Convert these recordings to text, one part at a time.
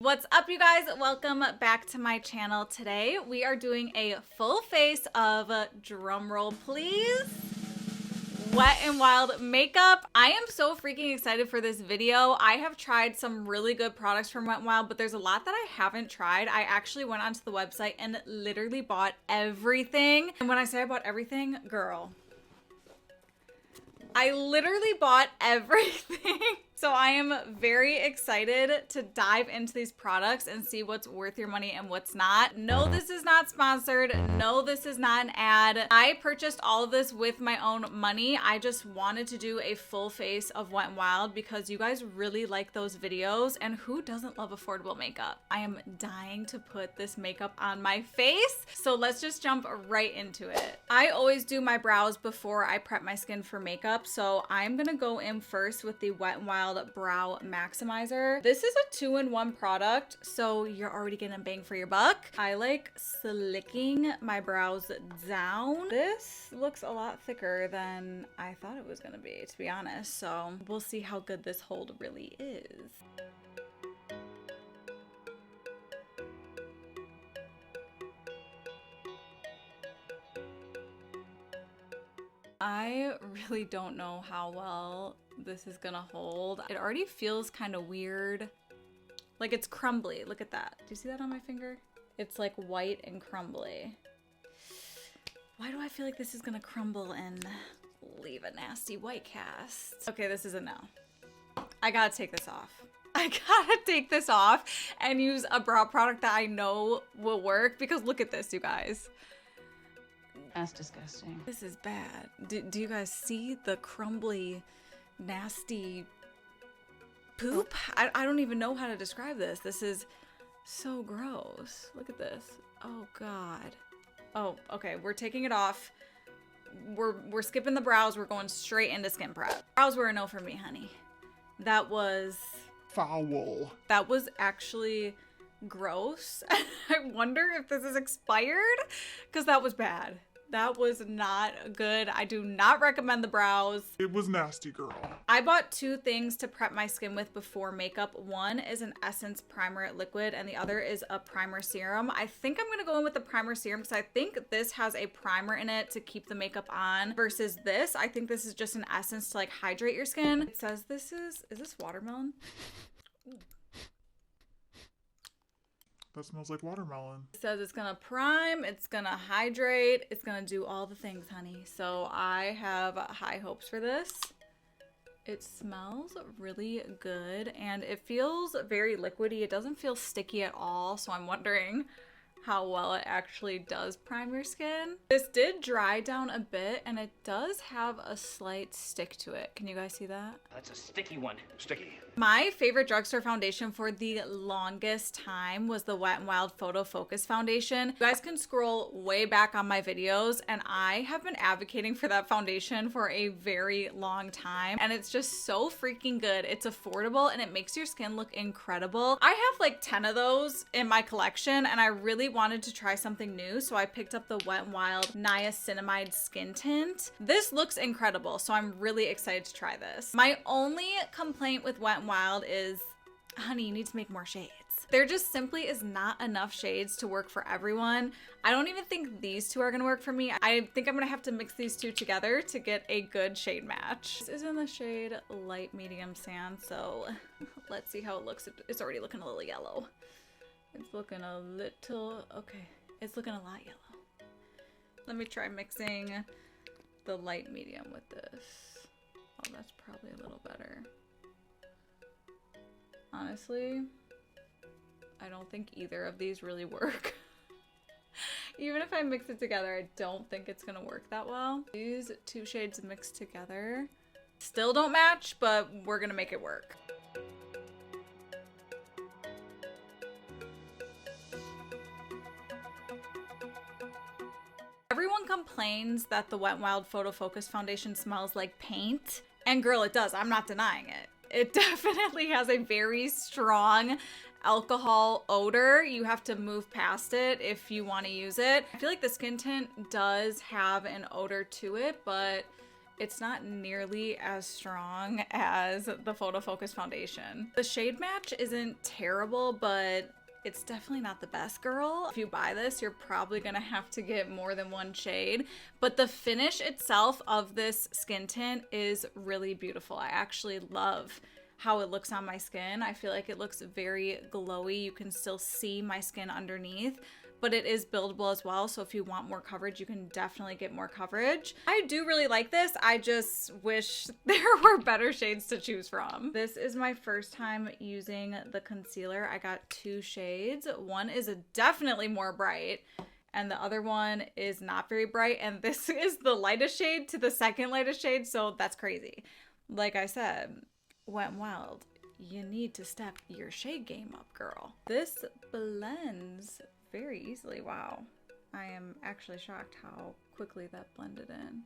What's up, you guys? Welcome back to my channel. Today we are doing a full face of, drumroll please, Wet n Wild makeup. I am so freaking excited for this video. I have tried some really good products from Wet n Wild, but there's a lot that I haven't tried. I actually went onto the website and literally bought everything. And when I say I bought everything, girl, I literally bought everything. So I am very excited to dive into these products and see what's worth your money and what's not. No, this is not sponsored. No, this is not an ad. I purchased all of this with my own money. I just wanted to do a full face of Wet n Wild because you guys really like those videos, and who doesn't love affordable makeup? I am dying to put this makeup on my face. So let's just jump right into it. I always do my brows before I prep my skin for makeup. So I'm gonna go in first with the Wet n Wild Brow Maximizer. This is a 2-in-1 product, so you're already getting a bang for your buck. I like slicking my brows down. This looks a lot thicker than I thought it was gonna be, to be honest. So we'll see how good this hold really is. I really don't know how well this is gonna hold. It already feels kind of weird. Like it's crumbly. Look at that. Do you see that on my finger? It's like white and crumbly. Why do I feel like this is gonna crumble and leave a nasty white cast? Okay, this is a no. I gotta take this off. I gotta take this off and use a brow product that I know will work, because look at this, you guys. That's disgusting. This is bad. Do you guys see the crumbly, nasty poop? I don't even know how to describe this. This is so gross. Look at this. Oh God. Oh, okay. We're taking it off. We're skipping the brows. We're going straight into skin prep. Brows were a no for me, honey. That was foul. That was actually gross. I wonder if this is expired, because that was bad. That was not good. I do not recommend the brows. It was nasty, girl. I bought two things to prep my skin with before makeup. One is an Essence Primer Liquid, and the other is a primer serum. I think I'm gonna go in with the primer serum because I think this has a primer in it to keep the makeup on versus this. I think this is just an essence to like hydrate your skin. It says this is this watermelon? That smells like watermelon. It says it's gonna prime, it's gonna hydrate, it's gonna do all the things, honey. So I have high hopes for this. It smells really good and it feels very liquidy. It doesn't feel sticky at all, so I'm wondering how well it actually does prime your skin. This did dry down a bit and it does have a slight stick to it. Can you guys see that? That's a sticky one. Sticky. My favorite drugstore foundation for the longest time was the Wet n Wild Photo Focus Foundation. You guys can scroll way back on my videos, and I have been advocating for that foundation for a very long time, and it's just so freaking good. It's affordable and it makes your skin look incredible. I have like 10 of those in my collection, and I really wanted to try something new, so I picked up the Wet n Wild Niacinamide Skin Tint. This looks incredible, so I'm really excited to try this. My only complaint with Wet n Wild is, honey, you need to make more shades. There just simply is not enough shades to work for everyone. I don't even think these two are gonna work for me. I think I'm gonna have to mix these two together to get a good shade match. This is in the shade Light Medium Sand, so let's see how it looks. It's already looking a little yellow. It's looking a little, okay, it's looking a lot yellow. Let me try mixing the light medium with this. Oh, that's probably a little better. Honestly, I don't think either of these really work. Even if I mix it together, I don't think it's gonna work that well. These two shades mixed together still don't match, but we're gonna make it work. Everyone complains that the Wet n Wild Photo Focus Foundation smells like paint, and girl, it does. I'm not denying it. It definitely has a very strong alcohol odor. You have to move past it if you want to use it. I feel like the skin tint does have an odor to it, but it's not nearly as strong as the Photo Focus foundation. The shade match isn't terrible, but it's definitely not the best, girl. If you buy this, you're probably gonna have to get more than one shade, but the finish itself of this skin tint is really beautiful. I actually love how it looks on my skin. I feel like it looks very glowy. You can still see my skin underneath, but it is buildable as well. So if you want more coverage, you can definitely get more coverage. I do really like this. I just wish there were better shades to choose from. This is my first time using the concealer. I got 2 shades. One is definitely more bright, and the other one is not very bright. And this is the lightest shade to the second lightest shade. So that's crazy. Like I said, Wet n Wild, you need to step your shade game up, girl. This blends very easily. Wow. I am actually shocked how quickly that blended in.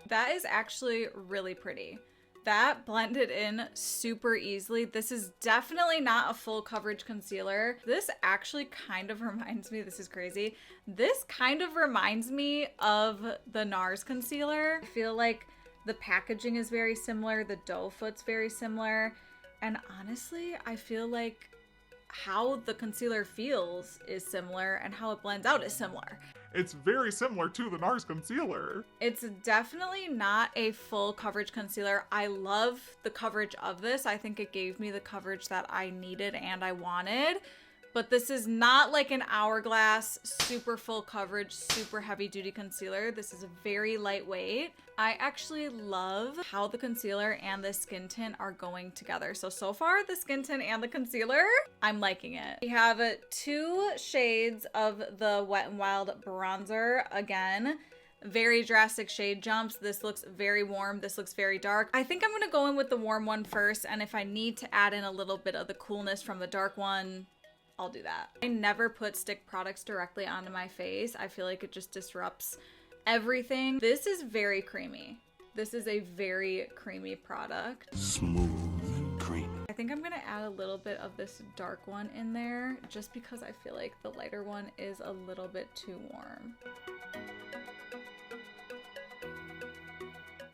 That is actually really pretty. That blended in super easily. This is definitely not a full coverage concealer. This actually kind of reminds me, this is crazy, this kind of reminds me of the NARS concealer. I feel like the packaging is very similar, the doe foot's very similar, and honestly, I feel like how the concealer feels is similar and how it blends out is similar. It's very similar to the NARS concealer. It's definitely not a full coverage concealer. I love the coverage of this. I think it gave me the coverage that I needed and I wanted. But this is not like an Hourglass, super full coverage, super heavy duty concealer. This is very lightweight. I actually love how the concealer and the skin tint are going together. So far, the skin tint and the concealer, I'm liking it. We have 2 shades of the Wet n Wild bronzer. Again, very drastic shade jumps. This looks very warm. This looks very dark. I think I'm gonna go in with the warm one first, and if I need to add in a little bit of the coolness from the dark one, I'll do that. I never put stick products directly onto my face. I feel like it just disrupts everything. This is very creamy. This is a very creamy product. Smooth and creamy. I think I'm gonna add a little bit of this dark one in there just because I feel like the lighter one is a little bit too warm.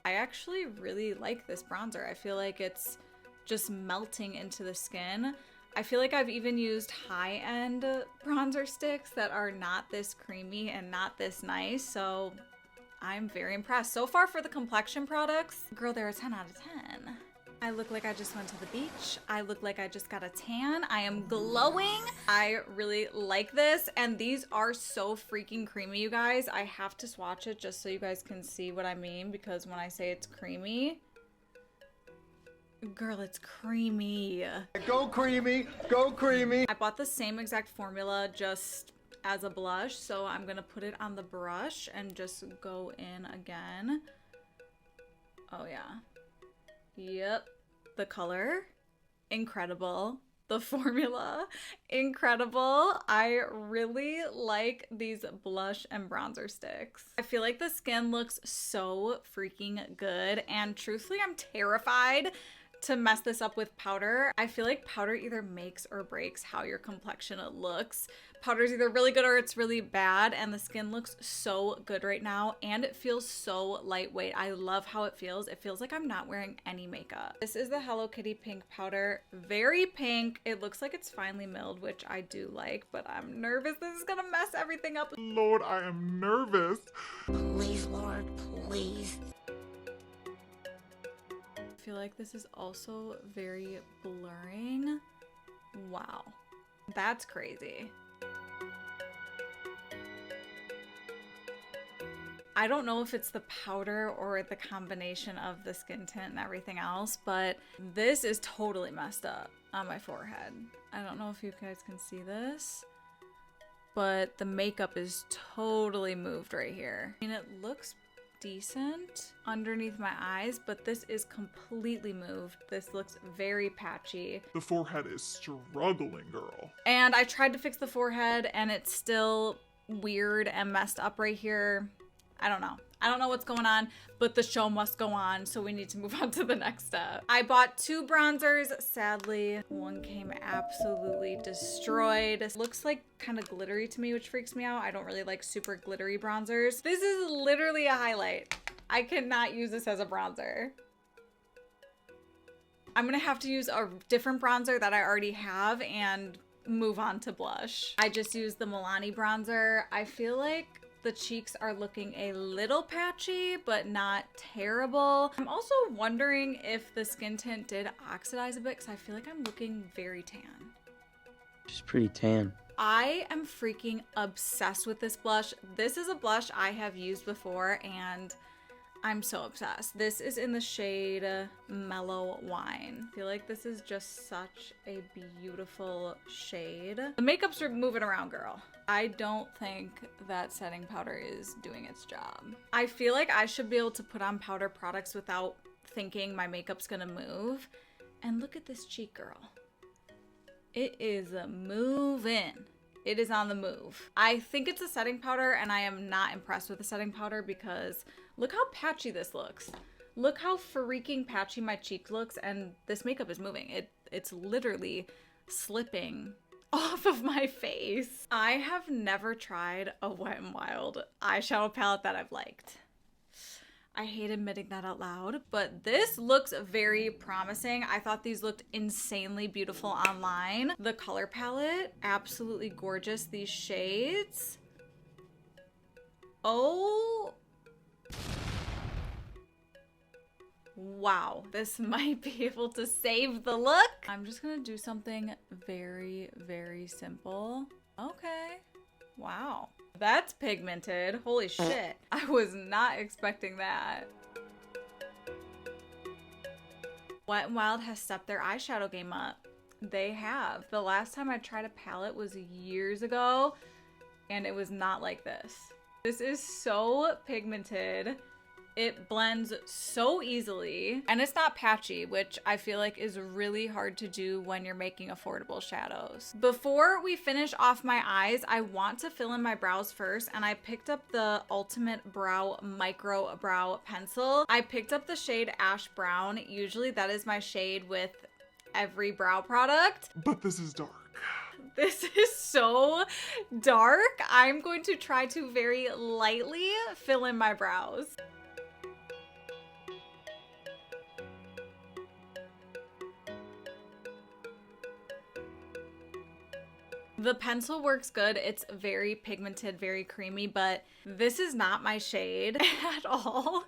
I actually really like this bronzer. I feel like it's just melting into the skin. I feel like I've even used high-end bronzer sticks that are not this creamy and not this nice, so I'm very impressed. So far for the complexion products, girl, they're a 10 out of 10. I look like I just went to the beach. I look like I just got a tan. I am glowing. I really like this, and these are so freaking creamy, you guys. I have to swatch it just so you guys can see what I mean, because when I say it's creamy, girl, it's creamy. Go creamy, go creamy. I bought the same exact formula just as a blush, so I'm gonna put it on the brush and just go in again. Oh yeah. Yep. The color, incredible. The formula, incredible. I really like these blush and bronzer sticks. I feel like the skin looks so freaking good, and truthfully, I'm terrified to mess this up with powder. I feel like powder either makes or breaks how your complexion looks. Powder is either really good or it's really bad, and the skin looks so good right now, and it feels so lightweight. I love how it feels. It feels like I'm not wearing any makeup. This is the Hello Kitty pink powder. Very pink. It looks like it's finely milled, which I do like, but I'm nervous this is gonna mess everything up. Lord, I am nervous. Please, Lord, please. I feel like this is also very blurring. Wow, that's crazy. I don't know if it's the powder or the combination of the skin tint and everything else, but this is totally messed up on my forehead. I don't know if you guys can see this, but the makeup is totally moved right here. I mean, it looks decent underneath my eyes, but this is completely moved. This looks very patchy. The forehead is struggling, girl. And I tried to fix the forehead and it's still weird and messed up right here. I don't know. I don't know what's going on, but the show must go on, so we need to move on to the next step. I bought 2 bronzers. Sadly, one came absolutely destroyed. It looks like kind of glittery to me, which freaks me out. I don't really like super glittery bronzers. This is literally a highlight. I cannot use this as a bronzer. I'm gonna have to use a different bronzer that I already have and move on to blush. I just used the Milani bronzer. I feel like the cheeks are looking a little patchy, but not terrible. I'm also wondering if the skin tint did oxidize a bit because I feel like I'm looking very tan. She's pretty tan. I am freaking obsessed with this blush. This is a blush I have used before and I'm so obsessed. This is in the shade Mellow Wine. I feel like this is just such a beautiful shade. The makeup's moving around, girl. I don't think that setting powder is doing its job. I feel like I should be able to put on powder products without thinking my makeup's gonna move. And look at this cheek, girl. It is moving. It is on the move. I think it's a setting powder and I am not impressed with the setting powder because look how patchy this looks. Look how freaking patchy my cheek looks and this makeup is moving. It's literally slipping off of my face. I have never tried a Wet n Wild eyeshadow palette that I've liked. I hate admitting that out loud, but this looks very promising. I thought these looked insanely beautiful online. The color palette, absolutely gorgeous. These shades. Oh. Wow, this might be able to save the look. I'm just gonna do something very, very simple. Okay, wow. That's pigmented. Holy shit. I was not expecting that. Wet n Wild has stepped their eyeshadow game up. They have. The last time I tried a palette was years ago, and it was not like this. This is so pigmented. It blends so easily, and it's not patchy, which I feel like is really hard to do when you're making affordable shadows. Before we finish off my eyes, I want to fill in my brows first, and I picked up the Ultimate Brow Micro Brow Pencil. I picked up the shade Ash Brown. Usually that is my shade with every brow product. But this is dark. This is so dark. I'm going to try to very lightly fill in my brows. The pencil works good. It's very pigmented, very creamy, but this is not my shade at all.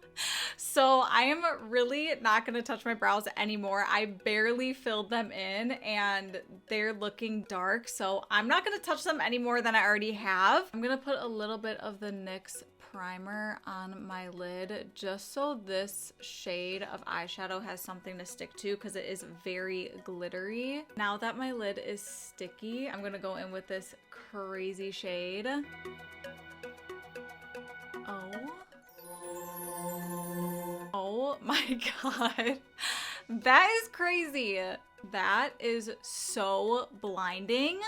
So I am really not gonna touch my brows anymore. I barely filled them in and they're looking dark. So I'm not gonna touch them any more than I already have. I'm gonna put a little bit of the NYX primer on my lid just so this shade of eyeshadow has something to stick to because it is very glittery. Now that my lid is sticky, I'm gonna go in with this crazy shade. Oh my god. That is crazy. That is so blinding.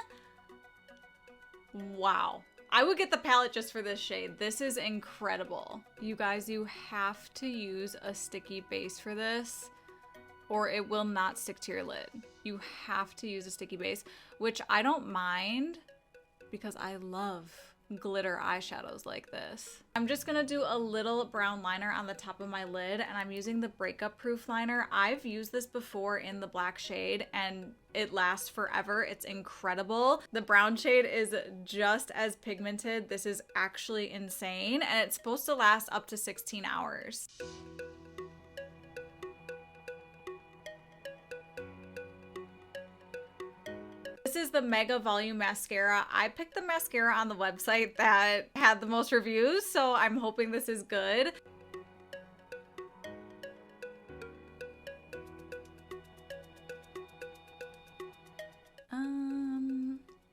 Wow. I would get the palette just for this shade. This is incredible. You guys, you have to use a sticky base for this or it will not stick to your lid. You have to use a sticky base, which I don't mind because I love glitter eyeshadows like this. I'm just gonna do a little brown liner on the top of my lid and I'm using the Breakup Proof liner. I've used this before in the black shade and it lasts forever. It's incredible. The brown shade is just as pigmented. This is actually insane and it's supposed to last up to 16 hours. This is the Mega Volume Mascara. I picked the mascara on the website that had the most reviews, so I'm hoping this is good.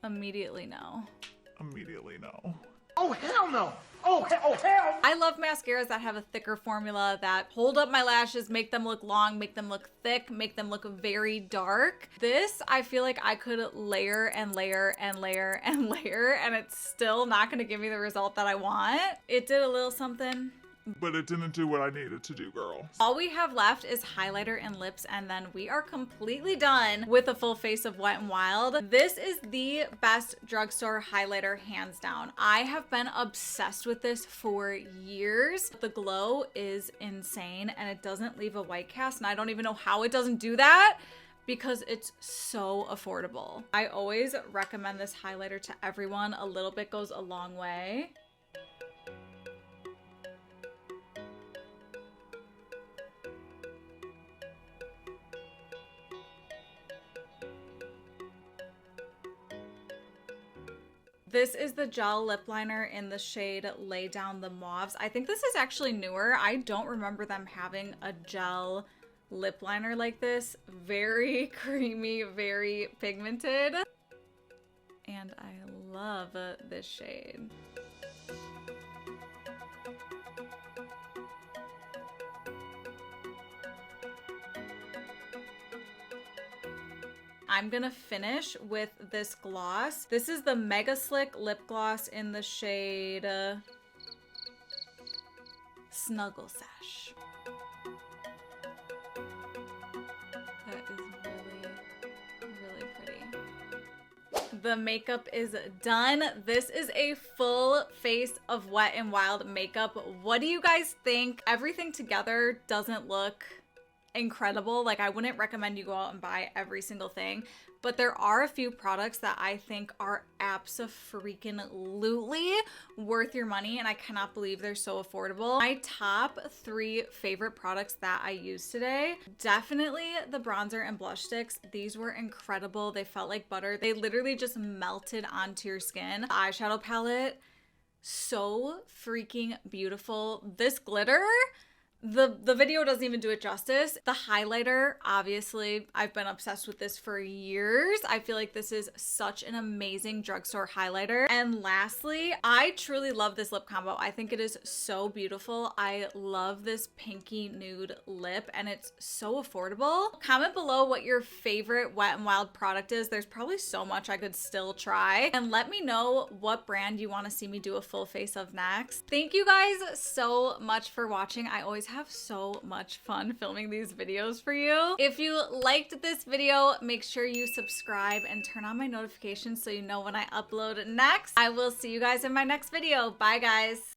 Immediately no. Immediately no. Oh, hell no! Oh, hell! I love mascaras that have a thicker formula that hold up my lashes, make them look long, make them look thick, make them look very dark. This, I feel like I could layer and layer and layer and layer and it's still not gonna give me the result that I want. It did a little something. but it didn't do what I needed to do, girl. All we have left is highlighter and lips, and then we are completely done with a full face of Wet n Wild. This is the best drugstore highlighter, hands down. I have been obsessed with this for years. The glow is insane, and it doesn't leave a white cast, and I don't even know how it doesn't do that, because it's so affordable. I always recommend this highlighter to everyone. A little bit goes a long way. This is the gel lip liner in the shade Lay Down the Mauves. I think this is actually newer. I don't remember them having a gel lip liner like this. Very creamy, very pigmented. And I love this shade. I'm gonna finish with this gloss. This is the Mega Slick lip gloss in the shade Snuggle Sash. That is really, really pretty. The makeup is done. This is a full face of Wet n Wild makeup. What do you guys think? Everything together doesn't look incredible. Like, I wouldn't recommend you go out and buy every single thing, but there are a few products that I think are abso-freaking-lutely worth your money, and I cannot believe they're so affordable. My top 3 favorite products that I used today, definitely the bronzer and blush sticks. These were incredible. They felt like butter. They literally just melted onto your skin. The eyeshadow palette, so freaking beautiful. This glitter, the video doesn't even do it justice. The highlighter, obviously, I've been obsessed with this for years. I feel like this is such an amazing drugstore highlighter. And lastly, I truly love this lip combo. I think it is so beautiful. I love this pinky nude lip, and it's so affordable. Comment below what your favorite Wet n Wild product is. There's probably so much I could still try. And let me know what brand you want to see me do a full face of next. Thank you guys so much for watching. I always have so much fun filming these videos for you. If you liked this video, make sure you subscribe and turn on my notifications so you know when I upload next. I will see you guys in my next video. Bye, guys.